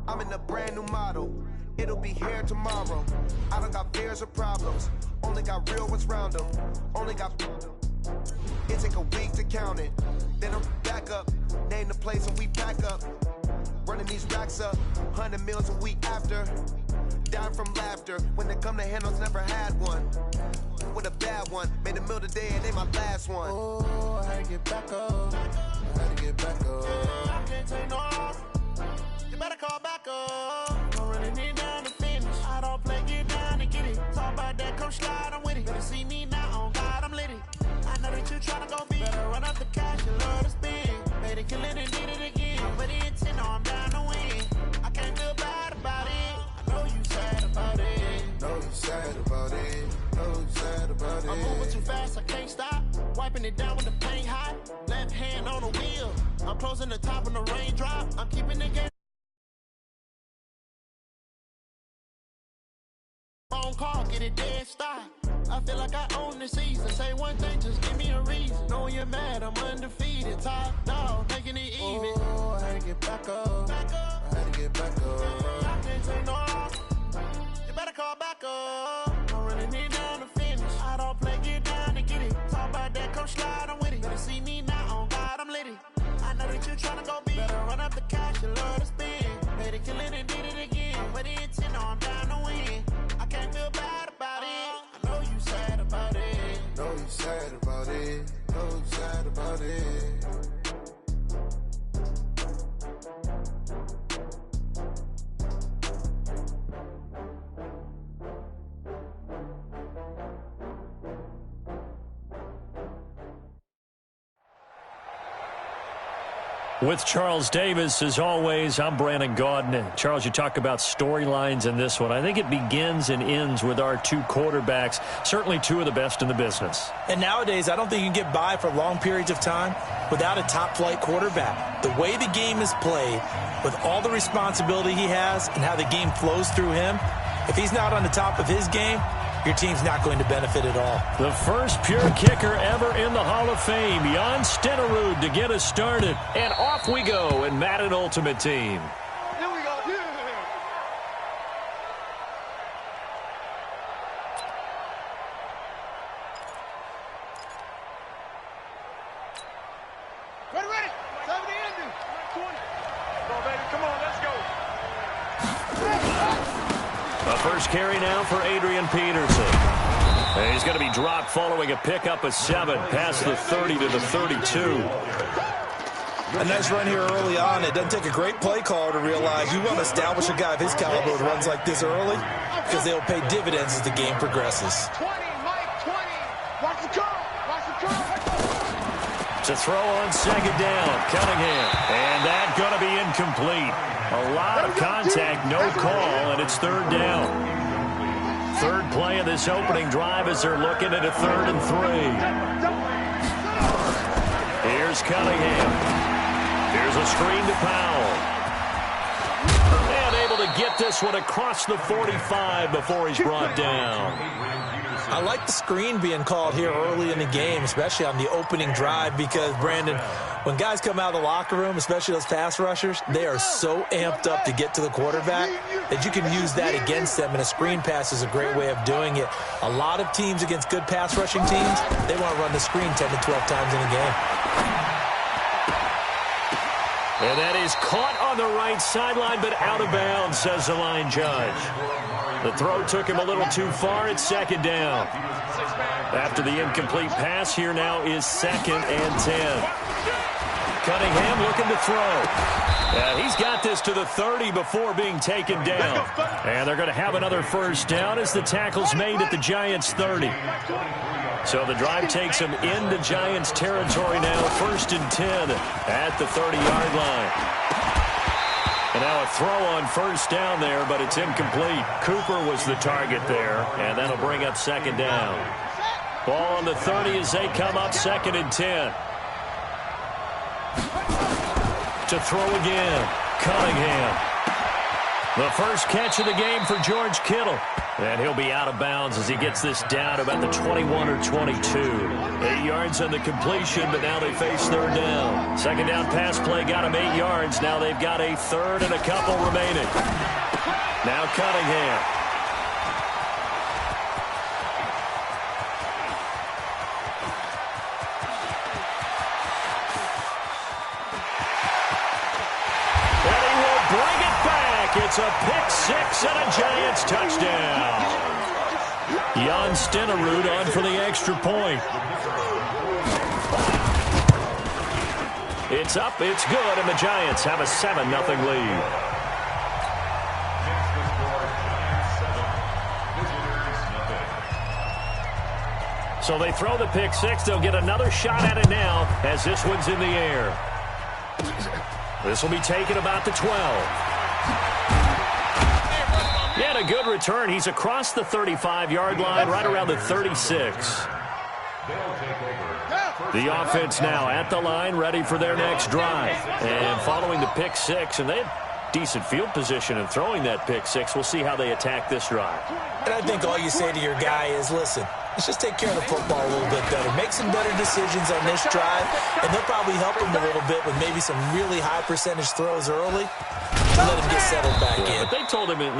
I'm in a brand new model. It'll be here tomorrow. I don't got fears or problems. Only got real ones round them. Only got. It take a week to count it. Then I'm back up. Name the place and we pack up. Running these racks up. 100 meals a week after. Down from laughter. When they come to handles, never had one. With a bad one. Made a meal today and they my last one. Oh, I had to get back up. I had to get back up. I can't take no off. You better call back up. I'm running it down to finish. I don't play, get down and get it. Talk about that, come slide, I'm with it. Better see me now, on God, I'm litty. I know that you tryna go big. Better run up the cash, you love to spin. Made it, kill it, and did it again. But the intent, no, I'm down to win. I can't feel bad about it. I know you sad about it. Know you sad about it. Know you sad about it. I'm moving too fast, I can't stop. Wiping it down with the paint hot. Left hand on the wheel. I'm closing the top when the raindrop. I'm keeping the game. Phone call, get it dead stop. I feel like I own the season. Say one thing, just give me a reason. Knowing you're mad, I'm undefeated. Top dog, making it even. Oh, I had to get back up. I had to get back up. I can't take no off. You better call back up. I'm running it down to finish. I don't play, get down and get it. Talk about that, come slide, I'm with it. Better see me now, on God, I'm litty. I know that you tryna go big. Better run up the cash, you love to spin. Made it, kill it, and did it again. But the intent, no, I'm down to win. I can't feel bad about it. I know you sad about it. Know you sad about it. Know you sad about it. With Charles Davis, as always, I'm Brandon Gaudin. Charles, you talk about storylines in this one. I think it begins and ends with our two quarterbacks, certainly two of the best in the business. And nowadays, I don't think you can get by for long periods of time without a top-flight quarterback. The way the game is played, with all the responsibility he has and how the game flows through him, if he's not on the top of his game, your team's not going to benefit at all. The first pure kicker ever in the Hall of Fame, Jan Stenerud, to get us started. And off we go in Madden Ultimate Team. Here we go. Yeah. Ready. 70 ending. 20. Come on, baby. Come on, let's go. The first carry now for Adrian Peterson. He's going to be dropped following a pickup of 7 past the 30 to the 32. A nice run here early on. It doesn't take a great play caller to realize you want to establish a guy of his caliber with runs like this early because they'll pay dividends as the game progresses. 20, Mike, 20. Watch the curl. Watch the curl. To throw on second down, Cunningham. And that's going to be incomplete. A lot of contact, no call, and it's third down. Third play of this opening drive as they're looking at a 3rd and 3. Here's Cunningham. Here's a screen to Powell. And able to get this one across the 45 before he's brought down. I like the screen being called here early in the game, especially on the opening drive, because, Brandon, when guys come out of the locker room, especially those pass rushers, they are so amped up to get to the quarterback that you can use that against them, and a screen pass is a great way of doing it. A lot of teams against good pass rushing teams, they want to run the screen 10 to 12 times in a game. And that is caught on the right sideline, but out of bounds, says the line judge. The throw took him a little too far. It's second down. After the incomplete pass, here now is 2nd and 10. Cunningham looking to throw. He's got this to the 30 before being taken down. And they're going to have another first down as the tackle's made at the Giants' 30. So the drive takes them into Giants territory now. 1st and 10 at the 30-yard line. And now a throw on first down there, but it's incomplete. Cooper was the target there, and that'll bring up 2nd down. Ball on the 30 as they come up 2nd and 10. To throw again, Cunningham. The first catch of the game for George Kittle. And he'll be out of bounds as he gets this down about the 21 or 22. 8 yards on the completion, but now they face 3rd down. 2nd down pass play got him 8 yards. Now they've got a 3rd and a couple remaining. Now Cunningham. And he will bring it back. It's a pick 6 and a Giants touchdown. Jan Stenerud on for the extra point. It's up, it's good, and the Giants have a 7-0 lead. So they throw the pick 6. They'll get another shot at it now as this one's in the air. This will be taken about the 12. Yet a good return. He's across the 35-yard line, right around the 36. The offense now at the line, ready for their next drive. And following the pick 6, and they have decent field position in throwing that pick 6. We'll see how they attack this drive. And I think all you say to your guy is, listen, let's just take care of the football a little bit better. Make some better decisions on this drive, and they'll probably help him a little bit with maybe some really high percentage throws early to let him get settled back in. But they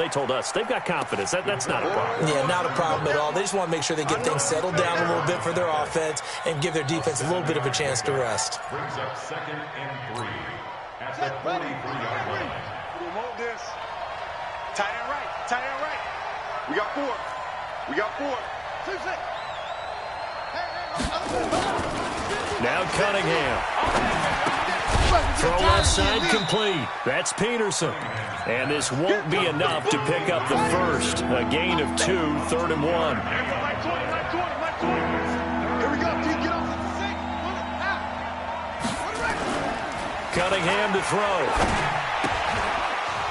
told us they've got confidence. That's not a problem. Yeah, not a problem at all. They just want to make sure they get things settled down a little bit for their offense and give their defense a little bit of a chance to rest. Brings up 2nd and 3 at the 43-yard line. We want this. Tight end right. Tight end right. We got 4. We got 4. 2, 6. Now Cunningham. Throw outside complete. That's Peterson. And this won't be enough to pick up the first. A gain of 2, 3rd and 1. Here we go. Get off. Cunningham to throw.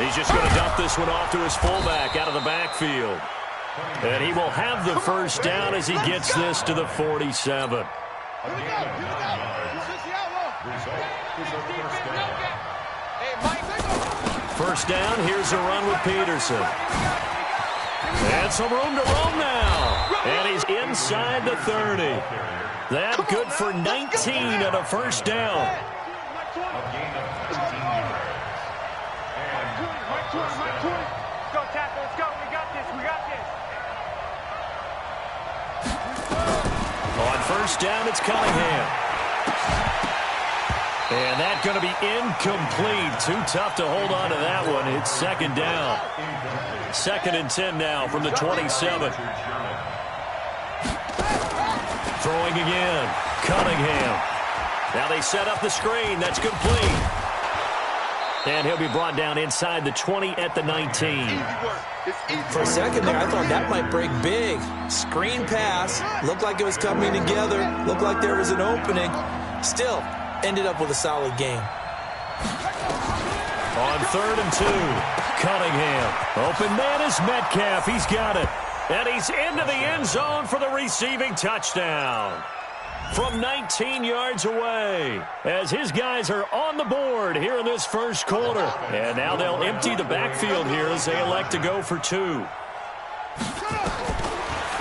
He's just going to dump this one off to his fullback out of the backfield. And he will have the first down as he gets this to the 47. First down, here's a run with Peterson. And some room to roam now. And he's inside the 30. That good for 19 and a first down. Go, tackle, let's go. We got this. On first down, it's Cunningham. And that's going to be incomplete. Too tough to hold on to that one. It's 2nd down. 2nd and 10 now from the 27. Throwing again. Cunningham. Now they set up the screen. That's complete. And he'll be brought down inside the 20 at the 19. For a second there, I thought that might break big. Screen pass. Looked like it was coming together. Looked like there was an opening. Still, ended up with a solid game. On 3rd and 2, Cunningham. Open man is Metcalf. He's got it. And he's into the end zone for the receiving touchdown. From 19 yards away, as his guys are on the board here in this first quarter. And now they'll empty the backfield here as they elect to go for 2.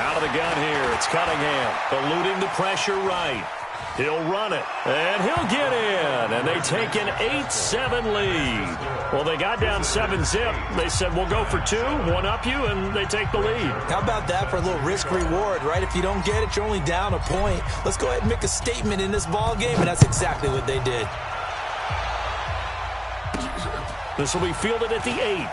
Out of the gun here, it's Cunningham, eluding the pressure right. He'll run it, and he'll get in, and they take an 8-7 lead. Well, they got down 7-zip. They said, we'll go for 2, one up you, and they take the lead. How about that for a little risk-reward, right? If you don't get it, you're only down a point. Let's go ahead and make a statement in this ball game, and that's exactly what they did. This will be fielded at the 8.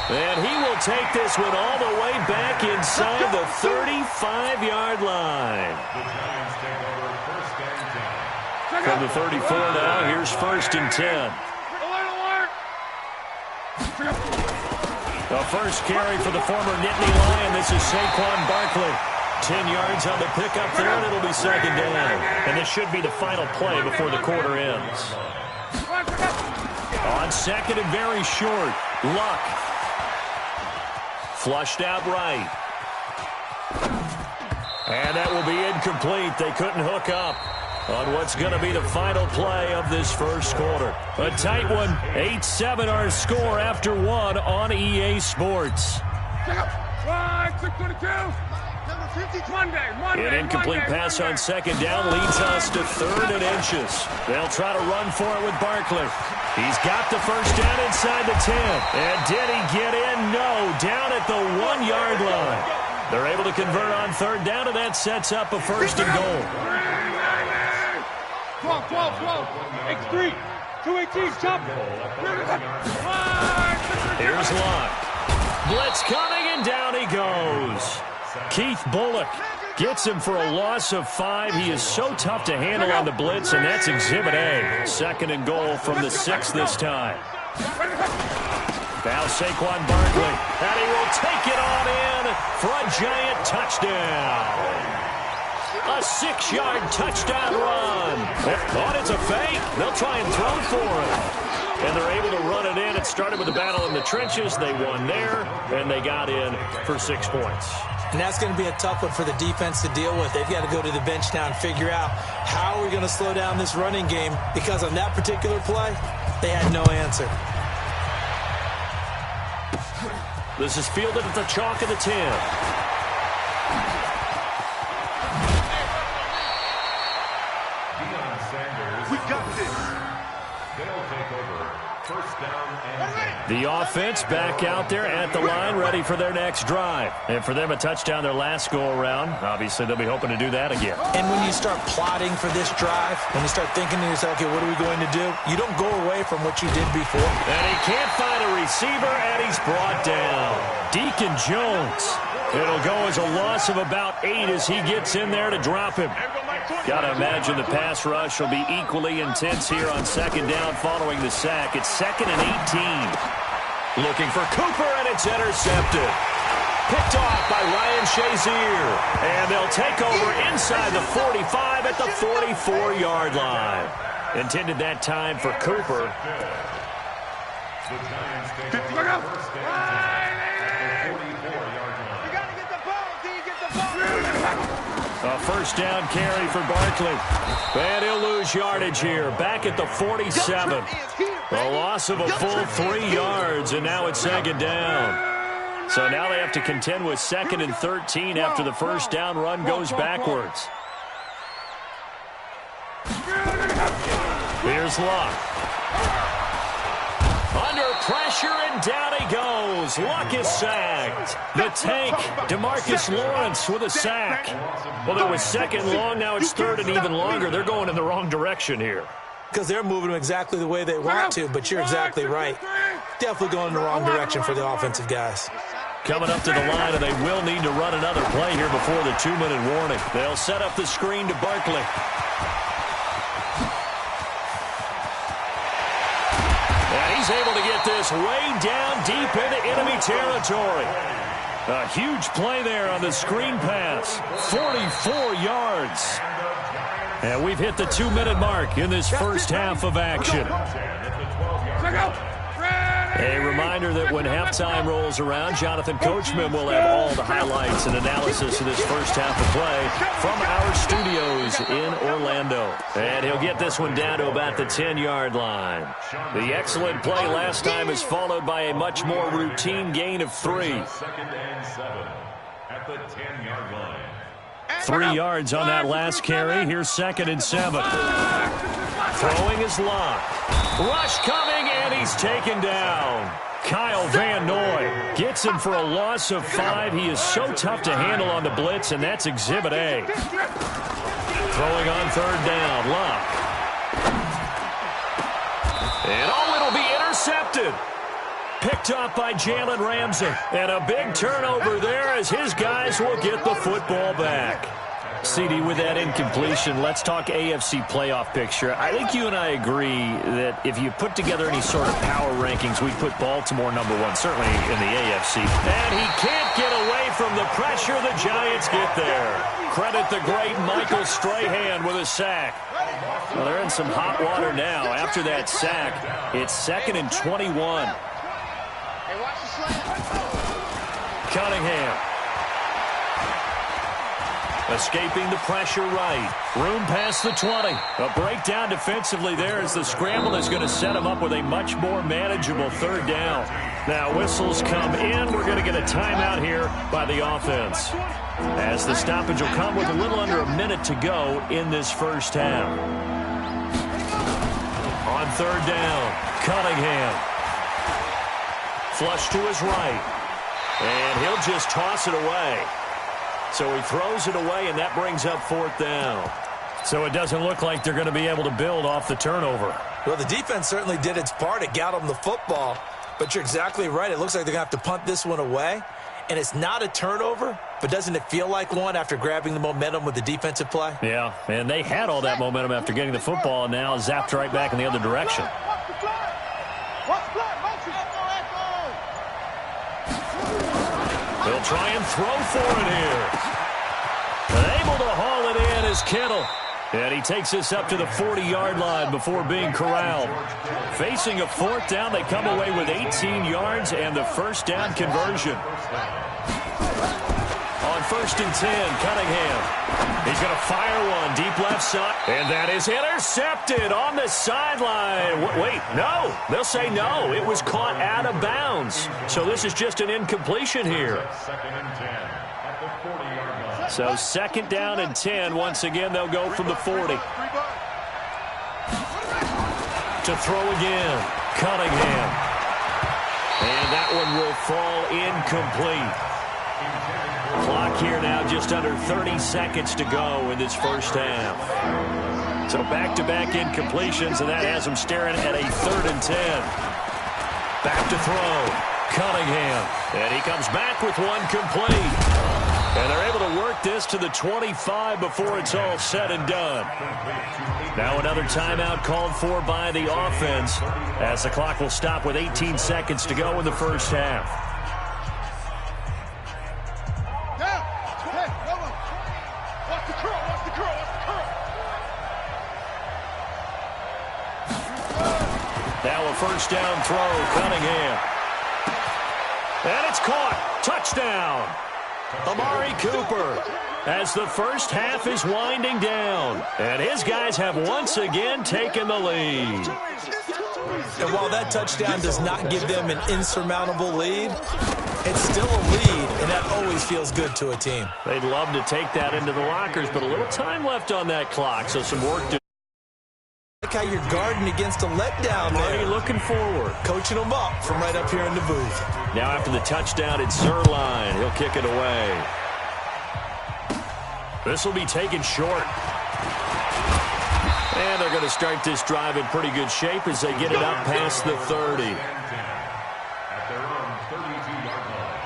And he will take this one all the way back inside the 35-yard line. From the 34 now, here's 1st and 10. The first carry for the former Nittany Lion. This is Saquon Barkley. 10 yards on the pickup there, and it'll be 2nd down. And this should be the final play before the quarter ends. On 2nd and very short, Luck. Flushed out right. And that will be incomplete. They couldn't hook up on what's going to be the final play of this first quarter. A tight one. 8-7 our score after 1 on EA Sports. An incomplete pass on 2nd down leads us to 3rd and inches. They'll try to run for it with Barkley. He's got the first down inside the 10. And did he get in? No. Down at the 1-yard line. They're able to convert on 3rd down, and that sets up a 1st and goal. 12. X3. 218. Jump. Here's Locke. Blitz coming, and down he goes. Keith Bullock gets him for a loss of 5. He is so tough to handle on the blitz, and that's Exhibit A. 2nd and goal from the 6 this time. Now Saquon Barkley, and he will take it on in for a giant touchdown. A 6-yard touchdown run. Thought it's a fake. They'll try and throw for it. And they're able to run it in. It started with a battle in the trenches. They won there, and they got in for 6 points. And that's going to be a tough one for the defense to deal with. They've got to go to the bench now and figure out how we're going to slow down this running game, because on that particular play, they had no answer. This is fielded at the chalk of the 10. We got this. They'll take over. 1st down and 10. The offense back out there at the line, ready for their next drive. And for them, a touchdown their last go-around. Obviously, they'll be hoping to do that again. And when you start plotting for this drive, when you start thinking to yourself, okay, what are we going to do? You don't go away from what you did before. And he can't find a receiver, and he's brought down. Deacon Jones. It'll go as a loss of about 8 as he gets in there to drop him. Got to imagine the pass rush will be equally intense here on 2nd down following the sack. It's 2nd and 18. Looking for Cooper, and it's intercepted. Picked off by Ryan Shazier. And they'll take over inside the 45 at the 44-yard line. Intended that time for Cooper. The Giants take over 1st and 10 at the 44-yard line. You got to get the ball. Do you get the ball? A 1st down carry for Barkley. And he'll lose yardage here. Back at the 47. A loss of a full 3 yards, and now it's 2nd down. So now they have to contend with 2nd and 13 after the 1st down run goes backwards. Here's Luck. Under pressure, and down he goes. Luck is sacked. The tank, DeMarcus Lawrence with a sack. Well, it was 2nd long. Now it's 3rd and even longer. They're going in the wrong direction here. Because they're moving them exactly the way they want to, but you're exactly right. Definitely going in the wrong direction for the offensive guys. Coming up to the line, and they will need to run another play here before the 2-minute warning. They'll set up the screen to Barkley. And he's able to get this way down deep into enemy territory. A huge play there on the screen pass. 44 yards. And we've hit the 2-minute mark in this first half of action. Check out. A reminder that when halftime rolls around, Jonathan Coachman will have all the highlights and analysis of this first half of play from our studios in Orlando. And he'll get this one down to about the 10-yard line. The excellent play last time is followed by a much more routine gain of 3. 2nd and 7 at the 10-yard line. 3 yards on that last carry. Here's 2nd and 7. Throwing is locked. Rush coming, and he's taken down. Kyle Van Noy gets him for a loss of 5. He is so tough to handle on the blitz, and that's Exhibit A. Throwing on 3rd down. Luck. And it'll be intercepted. Picked up by Jalen Ramsey. And a big turnover there as his guys will get the football back. CD, with that incompletion, let's talk AFC playoff picture. I think you and I agree that if you put together any sort of power rankings, we'd put Baltimore #1, certainly in the AFC. And he can't get away from the pressure. The Giants get there. Credit the great Michael Strahan with a sack. Well, they're in some hot water now. After that sack, it's 2nd and 21. Cunningham. Escaping the pressure right. Room past the 20. A breakdown defensively there as the scramble is going to set him up with a much more manageable 3rd down. Now whistles come in. We're going to get a timeout here by the offense, as the stoppage will come with a little under a minute to go in this first half. On 3rd down, Cunningham. Flush to his right. And he'll just toss it away. So he throws it away, and that brings up 4th down. So it doesn't look like they're going to be able to build off the turnover. Well, the defense certainly did its part. It got them the football. But you're exactly right. It looks like they're going to have to punt this one away. And it's not a turnover, but doesn't it feel like one after grabbing the momentum with the defensive play? Yeah, and they had all that momentum after getting the football, and now zapped right back in the other direction. They'll try and throw for it here. And able to haul it in is Kittle. And he takes this up to the 40-yard line before being corralled. Facing a 4th down, they come away with 18 yards and the first down conversion. On 1st and 10, Cunningham. He's going to fire one deep left side. And that is intercepted on the sideline. Wait, no. They'll say no. It was caught out of bounds. So this is just an incompletion here. 2nd and 10 at the 40-yard line. So 2nd down and 10. Once again, they'll go from the 40. To throw again, Cunningham. And that one will fall incomplete. Clock here now, just under 30 seconds to go in this first half. So back-to-back incompletions, and that has them staring at a 3rd and 10. Back to throw, Cunningham. And he comes back with one complete. And they're able to work this to the 25 before it's all said and done. Now another timeout called for by the offense, as the clock will stop with 18 seconds to go in the first half. Now a first down throw, Cunningham. And it's caught. Touchdown. Amari Cooper, as the first half is winding down. And his guys have once again taken the lead. And while that touchdown does not give them an insurmountable lead, it's still a lead, and that always feels good to a team. They'd love to take that into the lockers, but a little time left on that clock, so some work to do. Look how you're guarding against a letdown there. Already looking forward. Coaching them up from right up here in the booth. Now after the touchdown, it's Zerline. He'll kick it away. This will be taken short. And they're going to start this drive in pretty good shape as they get it up past the 30. At their own 32-yard line.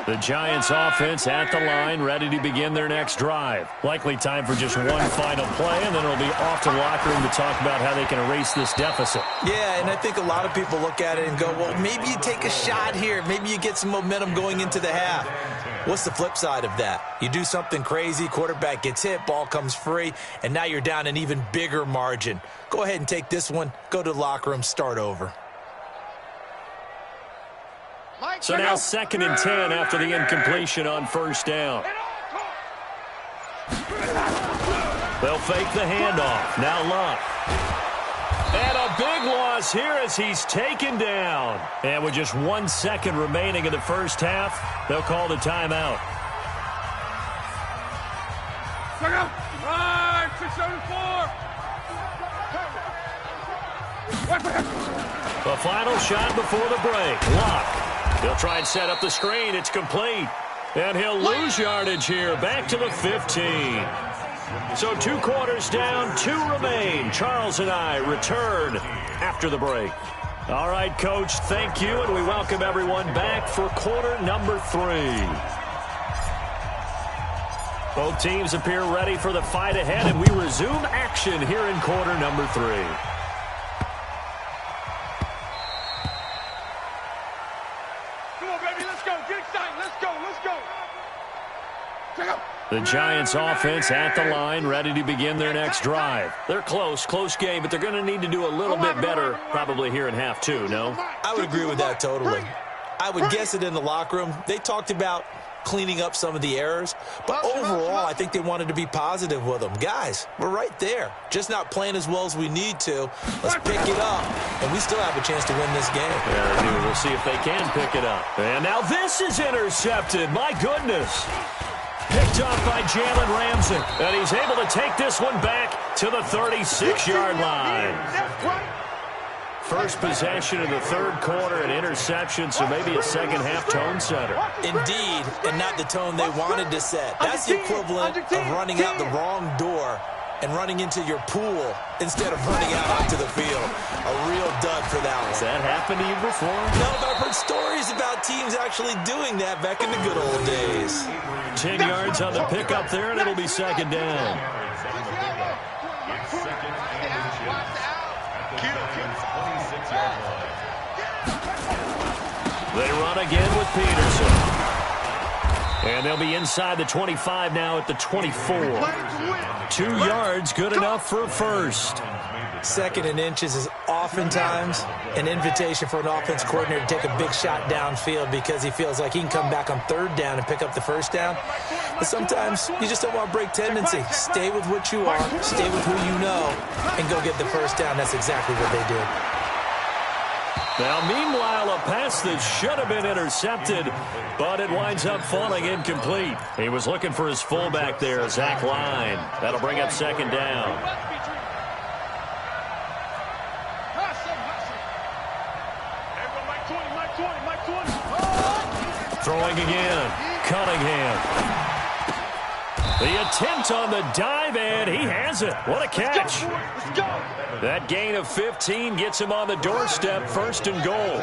The Giants offense at the line, ready to begin their next drive. Likely time for just one final play, and then it'll be off to the locker room to talk about how they can erase this deficit. Yeah, and I think a lot of people look at it and go, well, maybe you take a shot here. Maybe you get some momentum going into the half. What's the flip side of that? You do something crazy, quarterback gets hit, ball comes free, and now you're down an even bigger margin. Go ahead and take this one, go to the locker room, start over. So now 2nd and 10 after the incompletion on 1st down. They'll fake the handoff. Now Luck. And a big loss here as he's taken down. And with just 1 second remaining in the first half, they'll call the timeout. Right, 674. The final shot before the break. Luck. He'll try and set up the screen. It's complete. And he'll lose yardage here. Back to the 15. So 2 quarters down, 2 remain. Charles and I return after the break. All right, Coach, thank you, and we welcome everyone back for quarter number 3. Both teams appear ready for the fight ahead, and we resume action here in quarter number 3. Come on, baby, let's go. Get excited. Let's go. Let's go. Check out. The Giants offense at the line, ready to begin their next drive. They're close game, but they're going to need to do a little bit better probably here in half 2, no? I would agree with that totally. I would guess it in the locker room. They talked about cleaning up some of the errors, but overall, I think they wanted to be positive with them. Guys, we're right there. Just not playing as well as we need to. Let's pick it up, and we still have a chance to win this game. Yeah, they do. We'll see if they can pick it up. And now this is intercepted. My goodness. Picked off by Jalen Ramsey. And he's able to take this one back to the 36-yard line. First possession of the 3rd quarter, an interception, so maybe a second-half tone setter. Indeed, and not the tone they wanted to set. That's the equivalent of running out the wrong door and running into your pool instead of running out onto the field. A real dud for that one. Has that happened to you before? No, but I've heard stories about teams actually doing that back in the good old days. 10 yards on the pickup there, and it'll be 2nd down. They run again with Peterson. And they'll be inside the 25 now at the 24. 2 yards, good enough for a first. 2nd and inches is oftentimes an invitation for an offense coordinator to take a big shot downfield because he feels like he can come back on 3rd down and pick up the 1st down. But sometimes you just don't want to break tendency. Stay with what you are, stay with who you know, and go get the 1st down. That's exactly what they did. Now, meanwhile, a pass that should have been intercepted, but it winds up falling incomplete. He was looking for his fullback there, Zach Line. That'll bring up 2nd down. Throwing again, Cunningham. The attempt on the dive, and he has it. What a catch. That gain of 15 gets him on the doorstep, 1st and goal.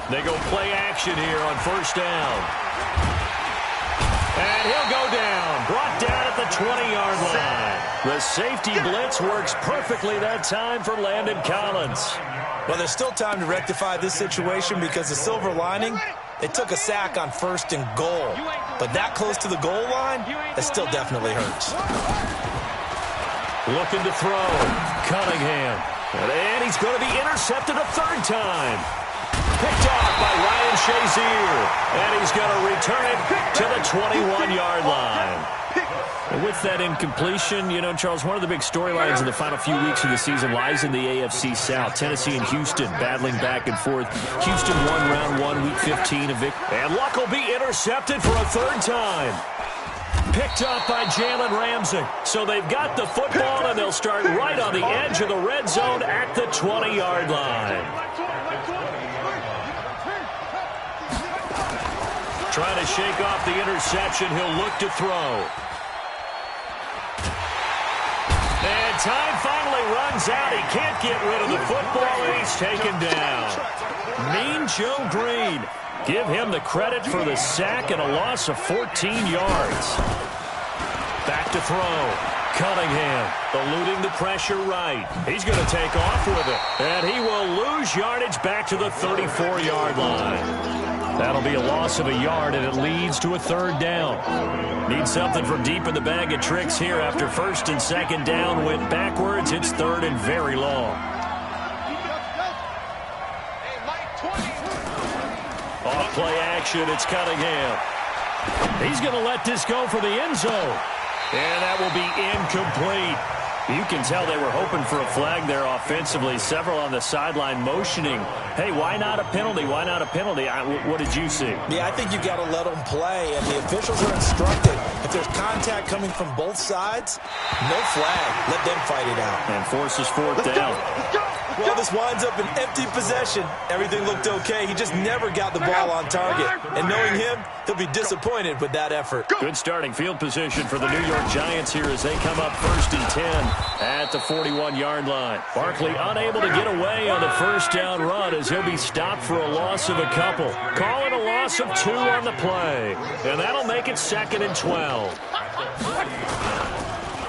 They go play action here on 1st down. And he'll go down, brought down at the 20-yard line. The safety blitz works perfectly that time for Landon Collins. Well, there's still time to rectify this situation because the silver lining, they took a sack on 1st and goal. But that close to the goal line, that still definitely hurts. Looking to throw. Cunningham. And he's going to be intercepted a 3rd time. Picked off by Ryan Shazier. And he's going to return it to the 21-yard line. With that incompletion, you know, Charles, one of the big storylines in the final few weeks of the season lies in the AFC South. Tennessee and Houston battling back and forth. Houston won round 1, week 15 of it. And Luck will be intercepted for a 3rd time. Picked up by Jalen Ramsey. So they've got the football, and they'll start right on the edge of the red zone at the 20-yard line. Trying to shake off the interception. He'll look to throw. And time finally runs out. He can't get rid of the football, and he's taken down. Mean Joe Green. Give him the credit for the sack and a loss of 14 yards. Back to throw. Cunningham eluding the pressure right. He's going to take off with it. And he will lose yardage back to the 34-yard line. That'll be a loss of a yard, and it leads to a third down. Need something from deep in the bag of tricks here after first and second down went backwards. It's third and very long. Off play action, it's Cunningham. He's going to let this go for the end zone. And that will be incomplete. You can tell they were hoping for a flag there offensively. Several on the sideline motioning. Hey, why not a penalty? Why not a penalty? What did you see? Yeah, I think you got to let them play, and the officials are instructed. If there's contact coming from both sides, no flag. Let them fight it out. And forces fourth down. Well, this winds up an empty possession. Everything looked okay. He just never got the ball on target. And knowing him, he'll be disappointed with that effort. Good starting field position for the New York Giants here as they come up first and 10 at the 41-yard line. Barkley unable to get away on the first down run as he'll be stopped for a loss of a couple. Call it a loss of 2 on the play. And that'll make it second and 12.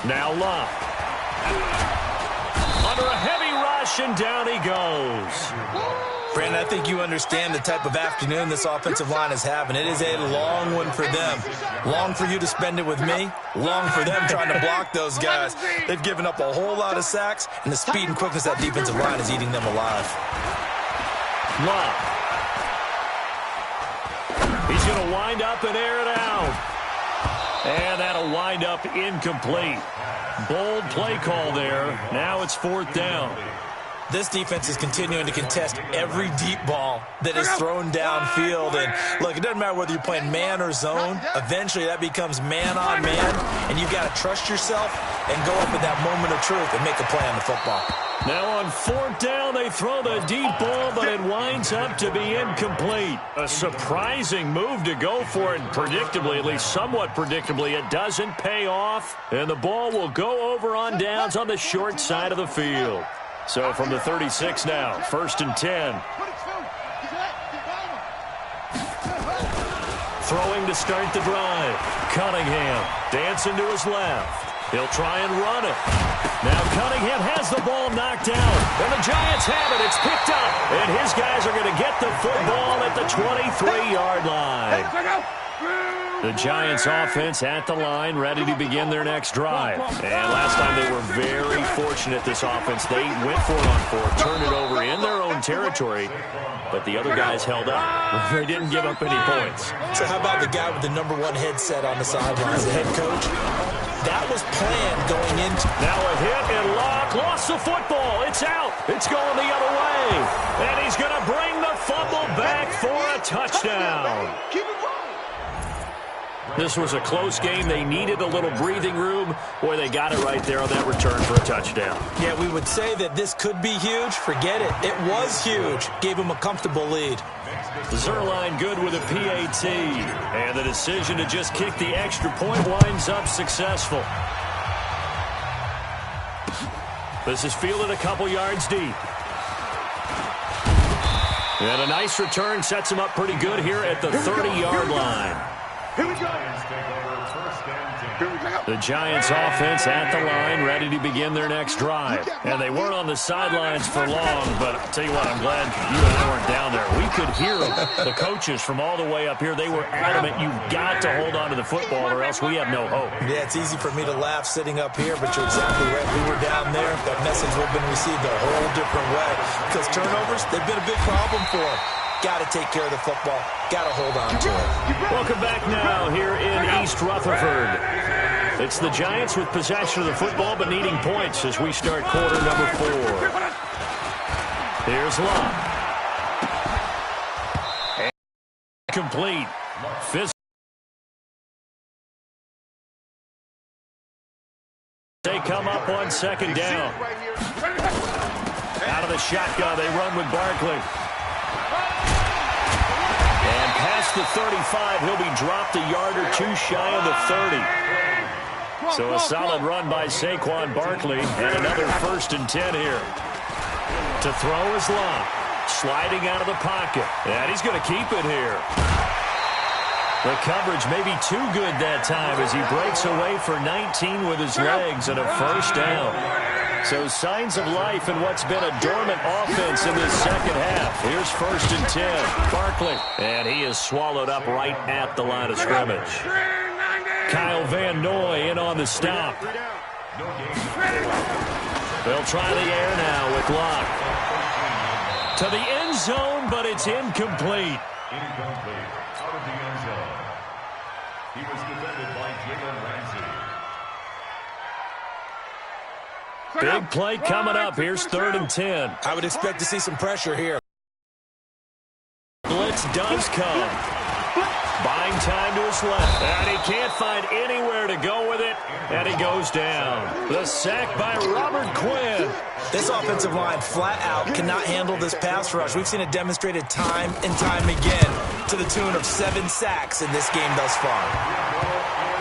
Now Locke. Under a heavy rush, and down he goes. Brandon, I think you understand the type of afternoon this offensive line is having. It is a long one for them. Long for you to spend it with me. Long for them trying to block those guys. They've given up a whole lot of sacks, and the speed and quickness of that defensive line is eating them alive. Love. He's going to wind up and air it out. And that'll wind up incomplete. Bold play call there. Now it's fourth down. This defense is continuing to contest every deep ball that is thrown downfield. And, look, it doesn't matter whether you're playing man or zone. Eventually, that becomes man on man, and you've got to trust yourself and go up at that moment of truth and make a play on the football. Now on fourth down, they throw the deep ball, but it winds up to be incomplete. A surprising move to go for it, and predictably, at least somewhat predictably, it doesn't pay off, and the ball will go over on downs on the short side of the field. So from the 36 now, first and 10. Throwing to start the drive. Cunningham dancing to his left. He'll try and run it. Now Cunningham has the ball knocked down. And the Giants have it. It's picked up. And his guys are going to get the football at the 23-yard line. The Giants offense at the line, ready to begin their next drive. And last time they were very fortunate, this offense. They went for it on fourth, turned it over in their own territory, but the other guys held up. They didn't give up any points. So how about the guy with the #1 headset on the sidelines, the head coach? That was planned going into. Now a hit and Locke lost the football. It's out. It's going the other way. And he's going to bring the fumble back for a touchdown. This was a close game. They needed a little breathing room. Boy, they got it right there on that return for a touchdown. Yeah, we would say that this could be huge. Forget it. It was huge. Gave him a comfortable lead. Zerline good with a PAT. And the decision to just kick the extra point winds up successful. This is fielded a couple yards deep. And a nice return sets him up pretty good here at the 30-yard line. Here we go. The Giants offense at the line, ready to begin their next drive. And they weren't on the sidelines for long, but I'll tell you what, I'm glad you and I weren't down there. We could hear them. The coaches from all the way up here, they were adamant, you've got to hold on to the football or else we have no hope. Yeah, it's easy for me to laugh sitting up here, but you're exactly right. We were down there. That message would have been received a whole different way. Because turnovers, they've been a big problem for them. Got to take care of the football. Got to hold on to it. Welcome back now here in East Rutherford. It's the Giants with possession of the football but needing points as we start quarter number 4. Here's Locke. And complete. They come up on second down. Out of the shotgun, they run with Barkley. And past the 35, he'll be dropped a yard or two shy of the 30. So a solid run by Saquon Barkley, and another first and 10 here. To throw is Locke, sliding out of the pocket, and he's going to keep it here. The coverage may be too good that time as he breaks away for 19 with his legs and a first down. So signs of life in what's been a dormant offense in this second half. Here's 1st and 10. Barkley. And he is swallowed up right at the line of scrimmage. Kyle Van Noy in on the stop. They'll try the air now with Locke. To the end zone, but it's incomplete. Incomplete. Out of the end zone. He was defended by Jalen Ramsey. Big play coming up. Here's 3rd and 10. I would expect to see some pressure here. Blitz does come. Buying time to his left. And he can't find anywhere to go with it. And he goes down. The sack by Robert Quinn. This offensive line flat out cannot handle this pass rush. We've seen it demonstrated time and time again to the tune of 7 sacks in this game thus far.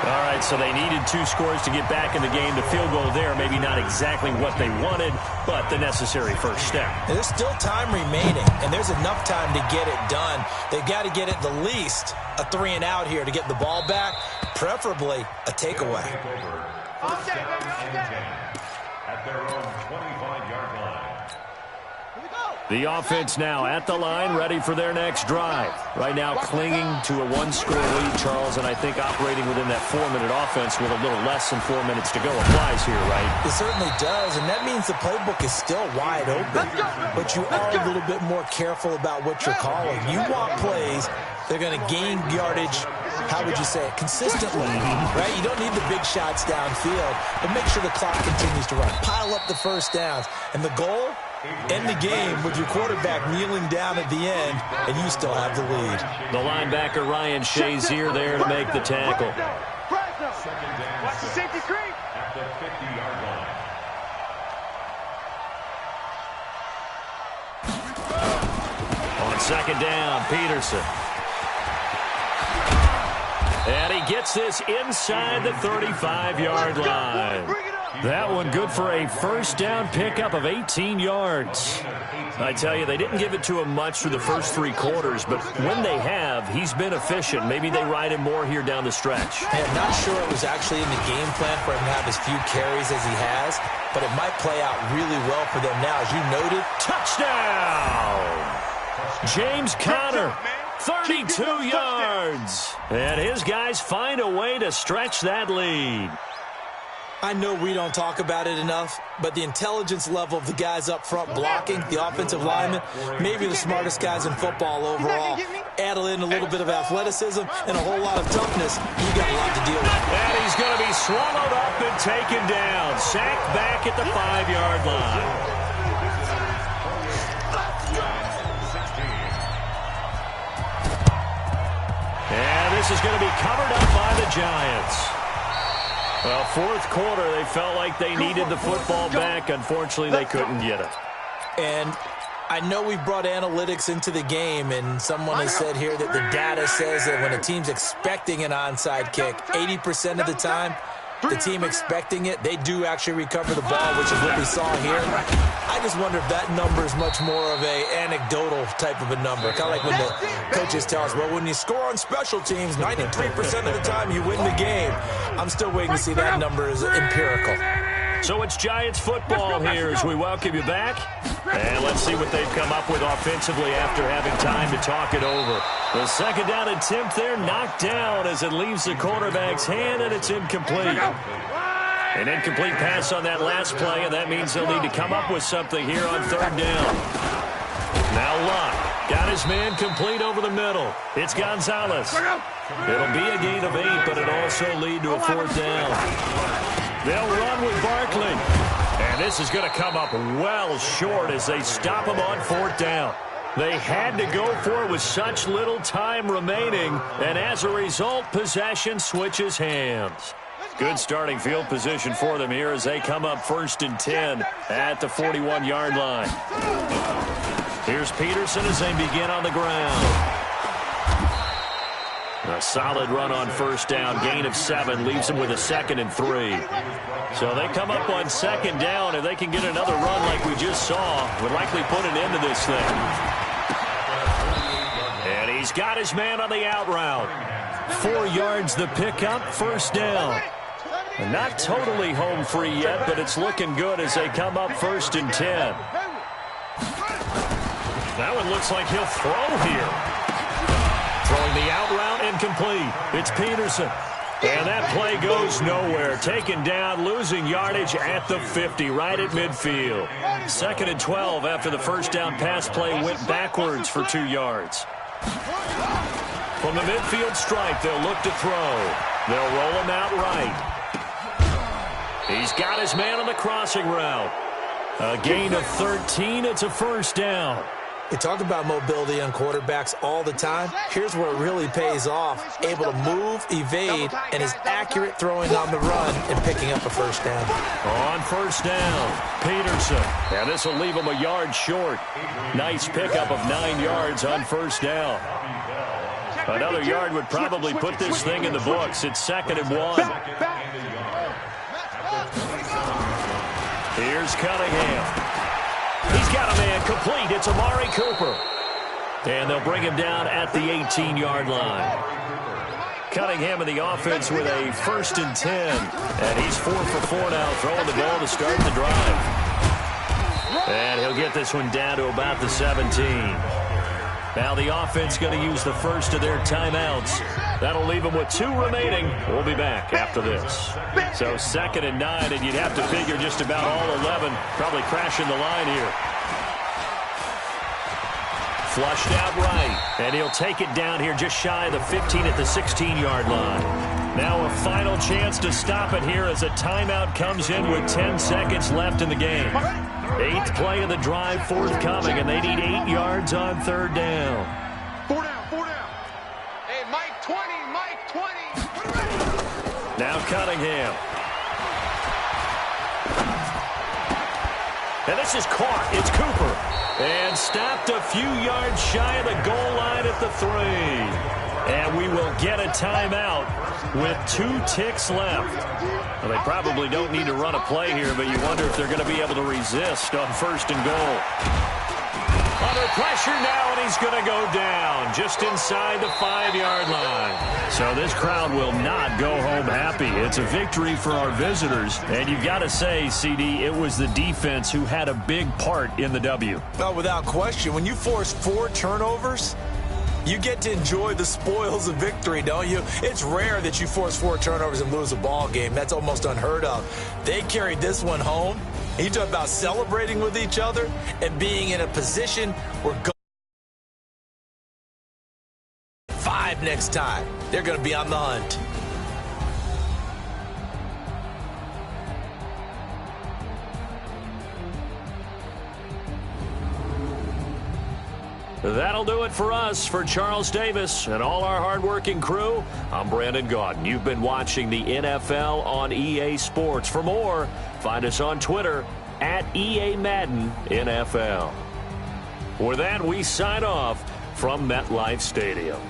All right, so they needed 2 scores to get back in the game. The field goal there, maybe not exactly what they wanted, but the necessary first step. And there's still time remaining, and there's enough time to get it done. They've got to get at the least a 3 and out here to get the ball back, preferably a takeaway. At their own 25-yard line. The offense now at the line, ready for their next drive. Right now clinging to a 1-score lead, Charles, and I think operating within that 4-minute offense with a little less than 4 minutes to go applies here, right? It certainly does, and that means the playbook is still wide open. But you are a little bit more careful about what you're calling. You want plays, they're going to gain yardage, how would you say it, consistently, right? You don't need the big shots downfield, but make sure the clock continues to run. Pile up the first downs, and the goal? End the game with your quarterback kneeling down at the end, and you still have the lead. The linebacker Ryan Shazier there to make the tackle. Watch the safety creep. At the 50-yard line. On 2nd down, Peterson. And he gets this inside the 35-yard line. That one good for a first down pickup of 18 yards. I tell you, they didn't give it to him much through the first 3 quarters, but when they have, he's been efficient. Maybe they ride him more here down the stretch. I'm not sure it was actually in the game plan for him to have as few carries as he has, but it might play out really well for them now. As you noted, touchdown! James Conner, 32 yards. And his guys find a way to stretch that lead. I know we don't talk about it enough, but the intelligence level of the guys up front blocking, the offensive linemen, maybe the smartest guys in football overall. Add in a little bit of athleticism and a whole lot of toughness, you got a lot to deal with. And he's going to be swallowed up and taken down. Sacked back at the 5-yard line. And this is going to be covered up by the Giants. Well, 4th quarter, they felt like they needed the football back. Unfortunately, they couldn't get it. And I know we've brought analytics into the game, and someone has said here that the data says that when a team's expecting an onside kick, 80% of the time, the team expecting it, they do actually recover the ball, which is what we saw here. I just wonder if that number is much more of a anecdotal type of a number. Kind of like when the coaches tell us, well, when you score on special teams, 93% of the time you win the game. I'm still waiting to see that number is empirical. So it's Giants football here as we welcome you back. And let's see what they've come up with offensively after having time to talk it over. The 2nd down attempt there knocked down as it leaves the quarterback's hand, and it's incomplete. An incomplete pass on that last play, and that means they'll need to come up with something here on 3rd down. Now Locke got his man complete over the middle. It's Gonzalez. It'll be a gain of 8, but it'll also lead to a 4th down. They'll run with Barkley. And this is going to come up well short as they stop him on 4th down. They had to go for it with such little time remaining, and as a result, possession switches hands. Good starting field position for them here as they come up 1st and 10 at the 41-yard line. Here's Peterson as they begin on the ground. A solid run on 1st down, gain of 7, leaves them with a 2nd and 3. So they come up on 2nd down, and they can get another run like we just saw, would likely put an end to this thing. And he's got his man on the out route. 4 yards the pickup, first down. And not totally home free yet, but it's looking good as they come up 1st and 10. That one looks like he'll throw here. Throwing the out route, incomplete. It's Peterson. And that play goes nowhere. Taken down, losing yardage at the 50, right at midfield. 2nd and 12 after the first down pass play went backwards for 2 yards. From the midfield stripe, they'll look to throw. They'll roll him out right. He's got his man on the crossing route. A gain of 13. It's a first down. We talk about mobility on quarterbacks all the time. Here's where it really pays off. Able to move, evade, and is accurate throwing on the run and picking up a first down. On first down, Peterson. And this will leave him a yard short. Nice pickup of 9 yards on first down. Another yard would probably put this thing in the books. It's 2nd and 1. Here's Cunningham. He's got a man complete. It's Amari Cooper. And they'll bring him down at the 18-yard line. Cunningham in the offense with a 1st and 10. And he's 4 for 4 now, throwing the ball to start the drive. And he'll get this one down to about the 17. Now the offense going to use the first of their timeouts. That'll leave them with 2 remaining. We'll be back after this. So 2nd and 9, and you'd have to figure just about all 11 probably crashing the line here. Flushed out right, and he'll take it down here just shy of the 15 at the 16-yard line. Now a final chance to stop it here as a timeout comes in with 10 seconds left in the game. 8th play of the drive forthcoming, and they need 8 yards on 3rd down. 4 down, 4 down. Hey, Mike 20, Mike 20. Now Cunningham. And this is caught. It's Cooper. And stopped a few yards shy of the goal line at the 3. And we will get a timeout with 2 ticks left. Well, they probably don't need to run a play here, but you wonder if they're going to be able to resist on 1st and goal. Under pressure now, and he's going to go down just inside the 5-yard line. So this crowd will not go home happy. It's a victory for our visitors. And you've got to say, CD, it was the defense who had a big part in the W. Well, without question, when you force 4 turnovers, you get to enjoy the spoils of victory, don't you? It's rare that you force 4 turnovers and lose a ball game. That's almost unheard of. They carried this one home. You talk about celebrating with each other and being in a position where 5 next time. They're going to be on the hunt. That'll do it for us. For Charles Davis and all our hardworking crew, I'm Brandon Gaudin. You've been watching the NFL on EA Sports. For more, find us on Twitter at EA Madden NFL. With that, we sign off from MetLife Stadium.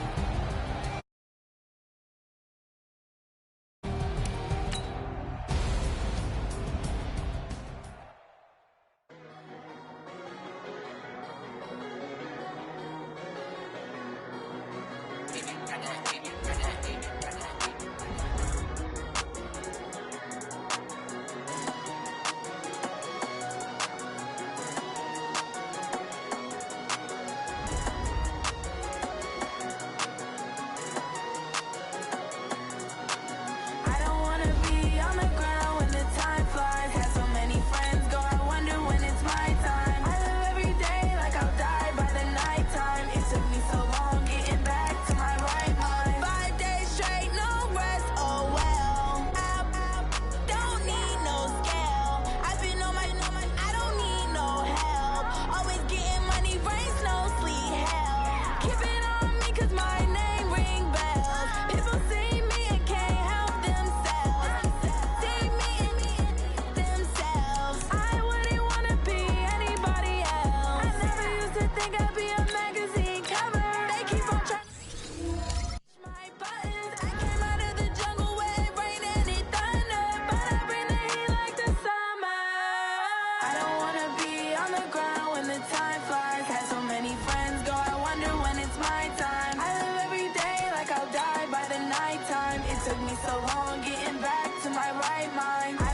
my mind.